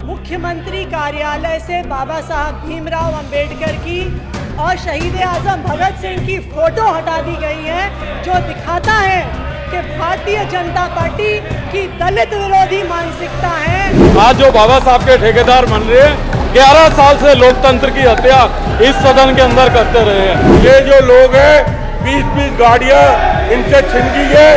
मुख्यमंत्री कार्यालय से बाबा साहब भीमराव अंबेडकर की और शहीद आजम भगत सिंह की फोटो हटा दी गई है, जो दिखाता है कि भारतीय जनता पार्टी की दलित विरोधी मानसिकता है। आज जो बाबा साहब के ठेकेदार बन रहे हैं, 11 साल से लोकतंत्र की हत्या इस सदन के अंदर करते रहे हैं। ये जो लोग हैं 20-20 गाड़ियां इनसे छिन गई है,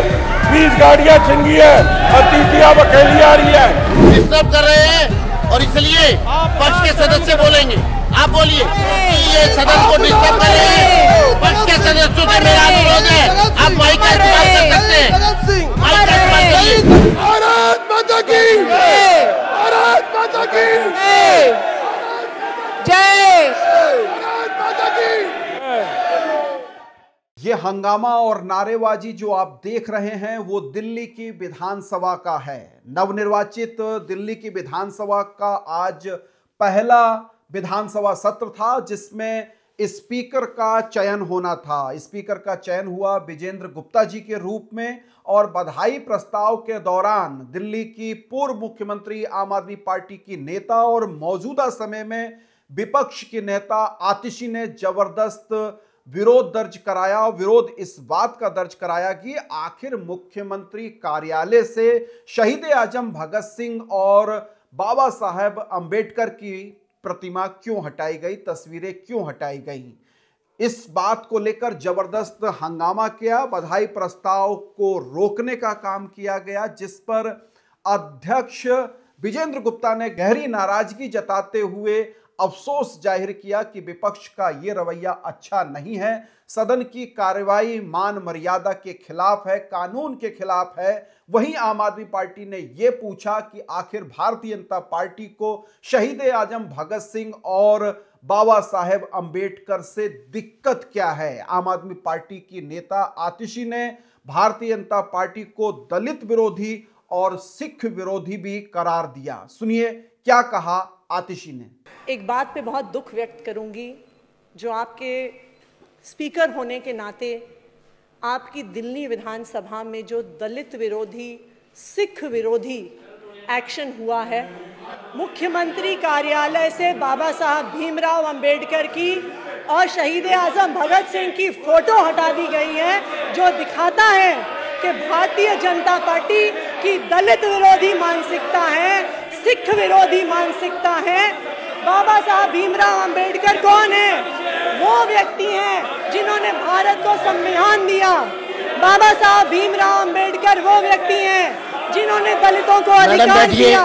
20 गाड़ियां छिन गई है और तीसरी अब अकेली आ रही है। डिस्टर्ब कर रहे हैं और इसलिए पक्ष के सदस्य बोलेंगे। आप बोलिए कि ये सदन को डिस्टर्ब कर रहे हैं। पक्ष के सदस्यों से मेरा अनुरोध है, आप माइक का इस्तेमाल कर सकते हैं। माइक का इस्तेमाल करिए। भारत माता की भारत माता की जय। भारत माता की। ये हंगामा और नारेबाजी जो आप देख रहे हैं वो दिल्ली की विधानसभा का है। नवनिर्वाचित दिल्ली की विधानसभा का आज पहला विधानसभा सत्र था, जिसमें स्पीकर का चयन होना था। स्पीकर का चयन हुआ विजेंद्र गुप्ता जी के रूप में, और बधाई प्रस्ताव के दौरान दिल्ली की पूर्व मुख्यमंत्री, आम आदमी पार्टी की नेता और मौजूदा समय में विपक्ष की नेता आतिशी ने जबरदस्त विरोध दर्ज कराया। विरोध इस बात का दर्ज कराया कि आखिर मुख्यमंत्री कार्यालय से शहीद आजम भगत सिंह और बाबा साहेब अंबेडकर की प्रतिमा क्यों हटाई गई, तस्वीरें क्यों हटाई गई। इस बात को लेकर जबरदस्त हंगामा किया। बधाई प्रस्ताव को रोकने का काम किया गया, जिस पर अध्यक्ष विजेंद्र गुप्ता ने गहरी नाराजगी जताते हुए अफसोस जाहिर किया कि विपक्ष का ये रवैया अच्छा नहीं है, सदन की कार्यवाही मान मर्यादा के खिलाफ है, कानून के खिलाफ है। वहीं आम आदमी पार्टी ने ये पूछा कि आखिर भारतीय जनता पार्टी को शहीद आजम भगत सिंह और बाबा साहेब अंबेडकर से दिक्कत क्या है। आम आदमी पार्टी की नेता आतिशी ने भारतीय जनता पार्टी को दलित विरोधी और सिख विरोधी भी करार दिया। सुनिए क्या कहा आतिशी ने। एक बात पे बहुत दुख व्यक्त करूंगी, जो आपके स्पीकर होने के नाते आपकी दिल्ली विधानसभा में जो दलित विरोधी, सिख विरोधी एक्शन हुआ है, मुख्यमंत्री कार्यालय से बाबा साहब भीमराव अंबेडकर की और शहीद आजम भगत सिंह की फोटो हटा दी गई है, जो दिखाता है कि भारतीय जनता पार्टी की दलित विरोधी मानसिकता है, सिख विरोधी मानसिकता है। बाबा साहब भीमराव अंबेडकर कौन है? वो व्यक्ति हैं जिन्होंने भारत को संविधान दिया। बाबा साहब भीमराव अंबेडकर वो व्यक्ति हैं जिन्होंने दलितों को अधिकार दिया।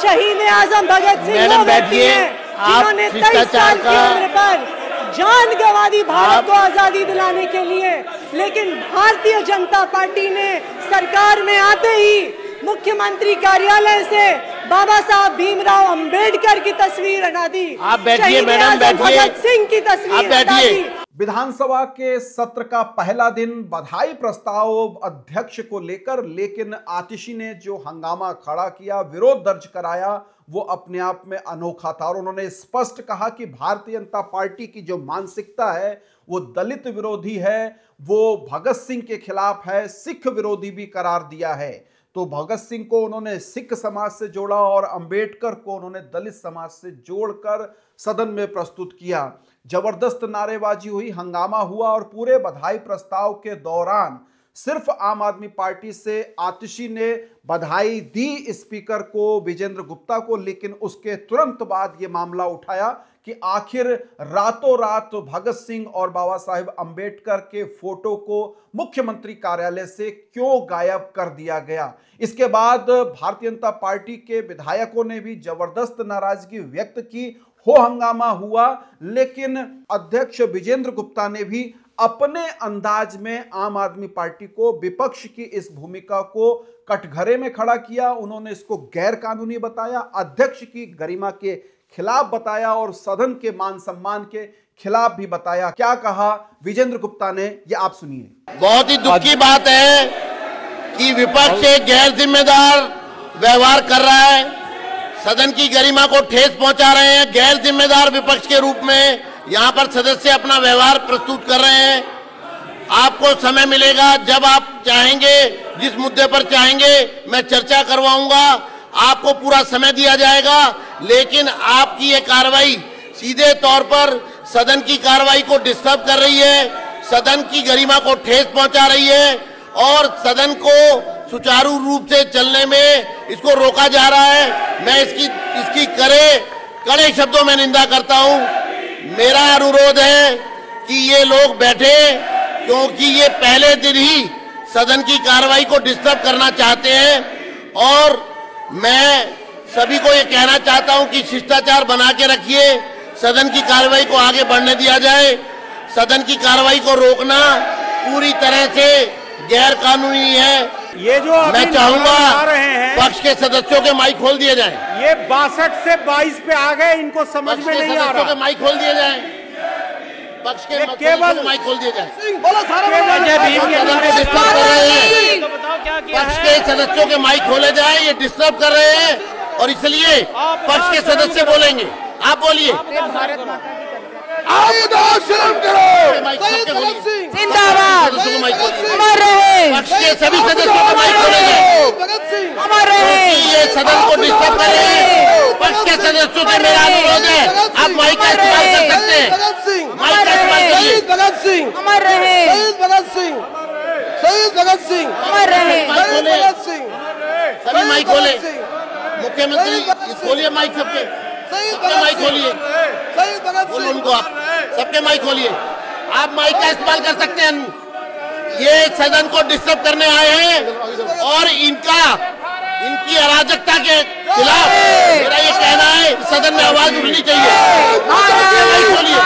शहीद आजम भगत सिंह वो व्यक्ति हैं जिन्होंने 23 साल की उम्र पर जान गंवा दी भारत को आजादी दिलाने के लिए। लेकिन भारतीय जनता पार्टी ने सरकार में आते ही मुख्यमंत्री कार्यालय से बाबा साहब भीमराव अंबेडकर की तस्वीर हटा दी। आप बैठिए मैडम, बैठिए। भगत सिंह की तस्वीर हटा दी। विधानसभा के सत्र का पहला दिन बधाई प्रस्ताव अध्यक्ष को लेकर, लेकिन आतिशी ने जो हंगामा खड़ा किया, विरोध दर्ज कराया, वो अपने आप में अनोखा था। और उन्होंने स्पष्ट कहा कि भारतीय जनता पार्टी की जो मानसिकता है वो दलित विरोधी है, वो भगत सिंह के खिलाफ है, सिख विरोधी भी करार दिया है। तो भगत सिंह को उन्होंने सिख समाज से जोड़ा और अंबेडकर को उन्होंने दलित समाज से जोड़कर सदन में प्रस्तुत किया। जबरदस्त नारेबाजी हुई, हंगामा हुआ, और पूरे बधाई प्रस्ताव के दौरान सिर्फ आम आदमी पार्टी से आतिशी ने बधाई दी स्पीकर को, विजेंद्र गुप्ता को, लेकिन उसके तुरंत बाद ये मामला उठाया कि आखिर रातों रात भगत सिंह और बाबा साहेब अंबेडकर के फोटो को मुख्यमंत्री कार्यालय से क्यों गायब कर दिया गया। इसके बाद भारतीय जनता पार्टी के विधायकों ने भी जबरदस्त नाराजगी व्यक्त की, हो हंगामा हुआ, लेकिन अध्यक्ष विजेंद्र गुप्ता ने भी अपने अंदाज में आम आदमी पार्टी को, विपक्ष की इस भूमिका को कटघरे में खड़ा किया। उन्होंने इसको गैर कानूनी बताया, अध्यक्ष की गरिमा के खिलाफ बताया और सदन के मान सम्मान के खिलाफ भी बताया। क्या कहा विजेंद्र गुप्ता ने, ये आप सुनिए। बहुत ही दुख की बात है कि विपक्ष एक गैर जिम्मेदार व्यवहार कर रहा है, सदन की गरिमा को ठेस पहुंचा रहे हैं। गैर जिम्मेदार विपक्ष के रूप में यहाँ पर सदस्य अपना व्यवहार प्रस्तुत कर रहे हैं। आपको समय मिलेगा, जब आप चाहेंगे, जिस मुद्दे पर चाहेंगे मैं चर्चा करवाऊंगा, आपको पूरा समय दिया जाएगा, लेकिन आपकी ये कार्रवाई सीधे तौर पर सदन की कार्रवाई को डिस्टर्ब कर रही है, सदन की गरिमा को ठेस पहुंचा रही है और सदन को सुचारू रूप से चलने में इसको रोका जा रहा है। मैं इसकी कड़े शब्दों में निंदा करता हूं। मेरा अनुरोध है कि ये लोग बैठे, क्योंकि ये पहले दिन ही सदन की कार्रवाई को डिस्टर्ब करना चाहते हैं और मैं सभी को ये कहना चाहता हूं कि शिष्टाचार बना के रखिए, सदन की कार्रवाई को आगे बढ़ने दिया जाए। सदन की कार्रवाई को रोकना पूरी तरह से गैर कानूनी है। ये जो मैं चाहूंगा पक्ष के सदस्यों के माइक खोल दिए जाएं। ये 62 से 22 पे आ गए, इनको समझ में नहीं आ रहा। के माइक खोल दिए जाएं, पक्ष के केवल माइक खोल दिए जाएं। पक्ष के सदस्यों के माइक खोले जाए, ये डिस्टर्ब कर रहे हैं और इसलिए पक्ष के सदस्य बोलेंगे। आप बोलिए। जिंदाबाद, अमर रहे। पक्ष के सभी सदस्यों को माइक खोले जाए, अमर रहे। ये सदन को डिस्टर्ब कर रहे हैं। पक्ष के सदस्यों से मेरा अनुरोध है, आप माइक का इस्तेमाल कर सकते हैं। माइक का इस्तेमाल करिए। भगत सिंह अमर रहे। शहीद भगत सिंह, शहीद भगत सिंह अमर रहे। भगत सिंह, सभी माइक खोले। मुख्यमंत्री खोलिए माइक, सबके माइक खोलिए, बोलो उनको, आप सबके माइक खोलिए। आप माइक का इस्तेमाल कर सकते हैं। ये सदन को डिस्टर्ब करने आए हैं और इनकी अराजकता के खिलाफ मेरा ये कहना है, सदन में आवाज उठनी चाहिए। माइक खोलिए,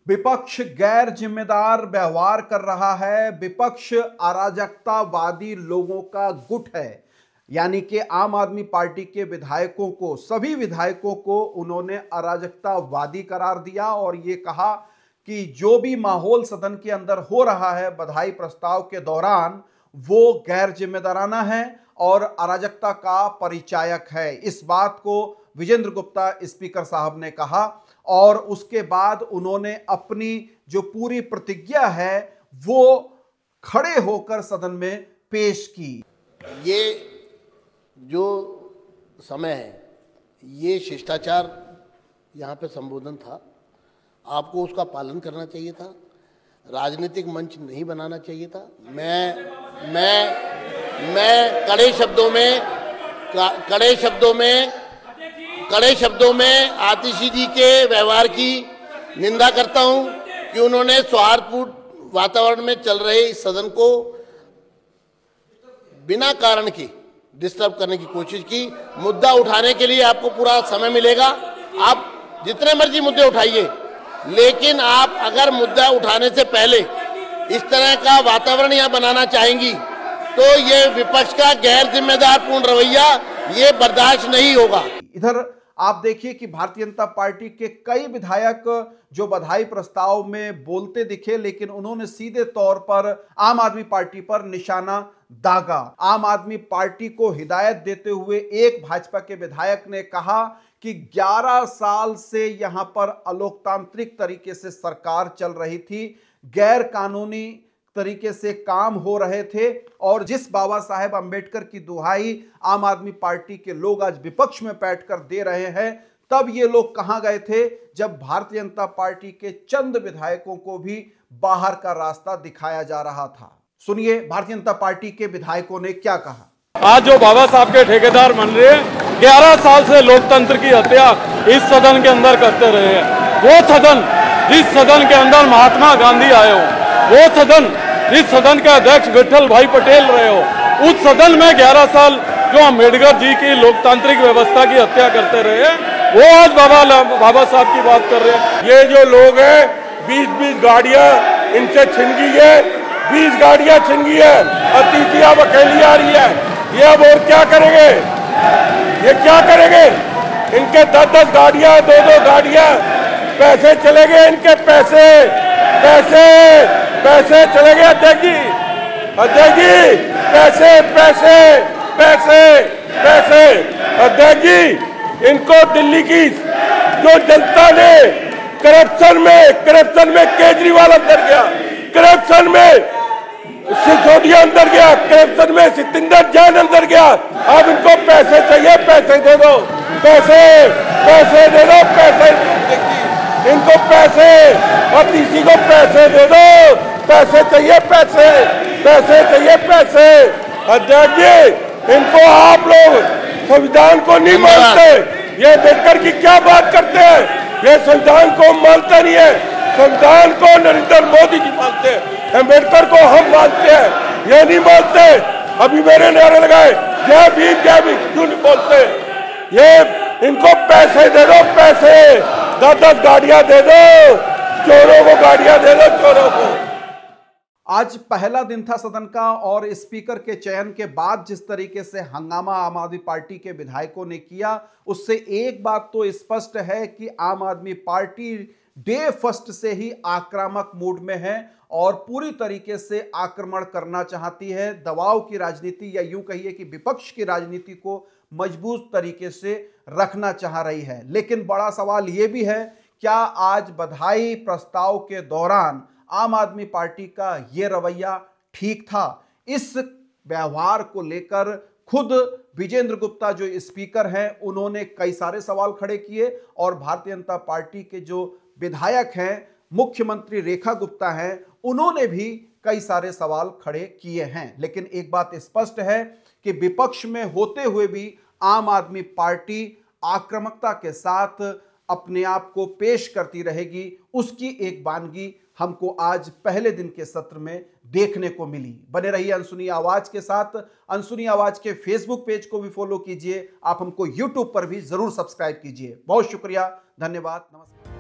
विपक्ष गैर जिम्मेदार व्यवहार कर रहा है। विपक्ष अराजकतावादी लोगों का गुट है। यानी कि आम आदमी पार्टी के विधायकों को, सभी विधायकों को उन्होंने अराजकतावादी करार दिया और ये कहा कि जो भी माहौल सदन के अंदर हो रहा है बधाई प्रस्ताव के दौरान, वो गैर जिम्मेदाराना है और अराजकता का परिचायक है। इस बात को विजेंद्र गुप्ता स्पीकर साहब ने कहा और उसके बाद उन्होंने अपनी जो पूरी प्रतिज्ञा है वो खड़े होकर सदन में पेश की। ये जो समय है, ये शिष्टाचार यहाँ पे संबोधन था, आपको उसका पालन करना चाहिए था, राजनीतिक मंच नहीं बनाना चाहिए था। मैं कड़े शब्दों में आतिशी जी के व्यवहार की निंदा करता हूं कि उन्होंने सौहार्दपूर्ण वातावरण में चल रहे इस सदन को बिना कारण के डिस्टर्ब करने की कोशिश की। मुद्दा उठाने के लिए आपको पूरा समय मिलेगा, आप जितने मर्जी मुद्दे उठाइए, लेकिन आप अगर मुद्दा उठाने से पहले इस तरह का वातावरण यहाँ बनाना चाहेंगी तो ये विपक्ष का गैर जिम्मेदार पूर्ण रवैया ये बर्दाश्त नहीं होगा। इधर आप देखिए कि भारतीय जनता पार्टी के कई विधायक जो बधाई प्रस्ताव में बोलते दिखे, लेकिन उन्होंने सीधे तौर पर आम आदमी पार्टी पर निशाना दागा। आम आदमी पार्टी को हिदायत देते हुए एक भाजपा के विधायक ने कहा कि 11 साल से यहां पर अलोकतांत्रिक तरीके से सरकार चल रही थी, गैर कानूनी तरीके से काम हो रहे थे और जिस बाबा साहेब अंबेडकर की दुहाई आम आदमी पार्टी के लोग आज विपक्ष में बैठकर दे रहे हैं, तब ये लोग कहां गए थे जब भारतीय जनता पार्टी के चंद विधायकों को भी बाहर का रास्ता दिखाया जा रहा था। सुनिए भारतीय जनता पार्टी के विधायकों ने क्या कहा। आज जो बाबा साहब के ठेकेदार बन रहे हैं, 11 साल से लोकतंत्र की हत्या इस सदन के अंदर करते रहे हैं। वो सदन जिस सदन के अंदर महात्मा गांधी आए हो, वो सदन जिस सदन के अध्यक्ष विठल भाई पटेल रहे हो, उस सदन में 11 साल जो अम्बेडकर जी की लोकतांत्रिक व्यवस्था की हत्या करते रहे हैं, वो आज बाबा साहब की बात कर रहे हैं। ये जो लोग हैं 20-20 गाड़ियां इनसे छिन गई है, 20 गाड़ियां छिन गई है और तीसरी अब अकेली आ रही है। ये अब और क्या करेंगे, ये क्या करेंगे? इनके 10-10 गाड़ियां, 2-2 गाड़ियां, पैसे चले गए इनके, पैसे चले गए अध्यक्ष जी, पैसे। पैसे। अध्यक्ष जी, इनको दिल्ली की जो जनता ने करप्शन में केजरीवाल अंदर गया, करप्शन में सिसोदिया अंदर गया, करप्शन में सत्येंद्र जैन अंदर गया। अब इनको पैसे चाहिए, पैसे दे दो, पैसे दे दो, पैसे इनको पैसे, और तीसरी को पैसे दे दो, पैसे चाहिए, पैसे चाहिए, पैसे। अध्यक्ष जी, इनको आप लोग संविधान को नहीं मानते, ये देखकर कि क्या बात करते हैं, ये संविधान को मानते नहीं है। संविधान को नरेंद्र मोदी जी मानते हैं, अम्बेडकर को हम मानते हैं, ये नहीं मानते। अभी मेरे नारे लगाए जय भीम, क्यों नहीं बोलते? ये इनको पैसे दे दो, पैसे 10-10 गाड़ियां दे दो, चोरों को गाड़ियां दे दो, चोरों को। आज पहला दिन था सदन का और स्पीकर के चयन के बाद जिस तरीके से हंगामा आम आदमी पार्टी के विधायकों ने किया, उससे एक बात तो स्पष्ट है कि आम आदमी पार्टी डे फर्स्ट से ही आक्रामक मूड में है और पूरी तरीके से आक्रमण करना चाहती है। दबाव की राजनीति या यूं कहिए कि विपक्ष की राजनीति को मजबूत तरीके से रखना चाह रही है। लेकिन बड़ा सवाल यह भी है, क्या आज बधाई प्रस्ताव के दौरान आम आदमी पार्टी का यह रवैया ठीक था? इस व्यवहार को लेकर खुद विजेंद्र गुप्ता जो स्पीकर हैं, उन्होंने कई सारे सवाल खड़े किए और भारतीय जनता पार्टी के जो विधायक हैं, मुख्यमंत्री रेखा गुप्ता हैं, उन्होंने भी कई सारे सवाल खड़े किए हैं। लेकिन एक बात स्पष्ट है कि विपक्ष में होते हुए भी आम आदमी पार्टी आक्रामकता के साथ अपने आप को पेश करती रहेगी। उसकी एक वानगी हमको आज पहले दिन के सत्र में देखने को मिली। बने रहिए अनसुनी आवाज के साथ। अनसुनी आवाज के फेसबुक पेज को भी फॉलो कीजिए। आप हमको यूट्यूब पर भी जरूर सब्सक्राइब कीजिए। बहुत शुक्रिया, धन्यवाद, नमस्कार।